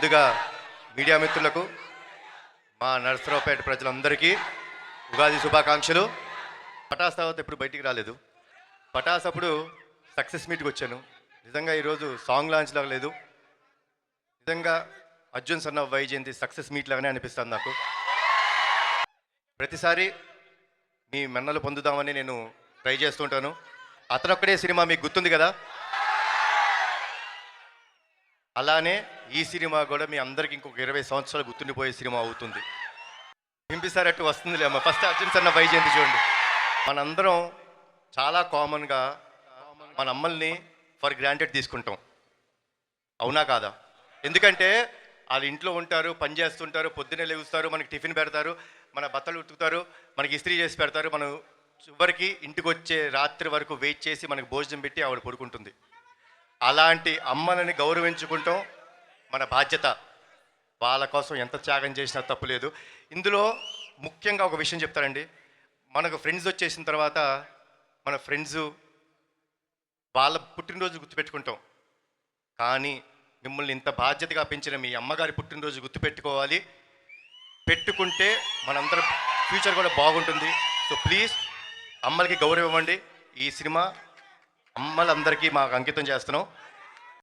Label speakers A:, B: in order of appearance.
A: ముందుగా మీడియా మిత్రులకు మా నర్సరావుపేట ప్రజలందరికీ ఉగాది శుభాకాంక్షలు. పటాస్ తర్వాత ఎప్పుడు బయటికి రాలేదు. పటాస్ అప్పుడు సక్సెస్ మీట్కి వచ్చాను. నిజంగా ఈరోజు సాంగ్ లాంచ్ లాగా లేదు, నిజంగా అర్జున్ సన్న వైజయంతి సక్సెస్ మీట్ లాగానే అనిపిస్తుంది నాకు. ప్రతిసారి మీ మన్నలు పొందుదామని నేను ట్రై చేస్తుంటాను. అతనొక్కడే సినిమా మీకు గుర్తుంది కదా, అలానే ఈ సినిమా కూడా మీ అందరికి ఇంకొక 20 సంవత్సరాలు గుర్తుండిపోయే సినిమా అవుతుంది. హింపిస్తారట్టు వస్తుందిలే అమ్మ. ఫస్ట్ అర్జున్ సన్న వైజయంతి చూడండి. మనందరం చాలా కామన్గా మన అమ్మల్ని ఫర్ గ్రాంటెడ్ తీసుకుంటాం, అవునా కాదా? ఎందుకంటే వాళ్ళు ఇంట్లో ఉంటారు, పని చేస్తుంటారు, పొద్దున్నే లేగుస్తారు, మనకి టిఫిన్ పెడతారు, మన బట్టలు ఉతుకుతారు, మనకి ఇస్త్రీ చేసి పెడతారు. మనం చివరికి ఇంటికి వచ్చే రాత్రి వరకు వెయిట్ చేసి మనకు భోజనం పెట్టి ఆవిడ పడుకుంటుంది. అలాంటి అమ్మలని గౌరవించుకుంటాం మన బాధ్యత. వాళ్ళ కోసం ఎంత త్యాగం చేసినా తప్పులేదు. ఇందులో ముఖ్యంగా ఒక విషయం చెప్తారండి. మనకు ఫ్రెండ్స్ వచ్చేసిన తర్వాత మన ఫ్రెండ్స్ వాళ్ళ పుట్టినరోజు గుర్తుపెట్టుకుంటాం, కానీ మిమ్మల్ని ఇంత బాధ్యతగా పెంచిన మీ అమ్మగారి పుట్టినరోజు గుర్తుపెట్టుకోవాలి. పెట్టుకుంటే మనందరం ఫ్యూచర్ కూడా బాగుంటుంది. సో ప్లీజ్ అమ్మలకి గౌరవం ఇవ్వండి. ఈ సినిమా అమ్మలందరికీ మాకు అంకితం చేస్తున్నాం.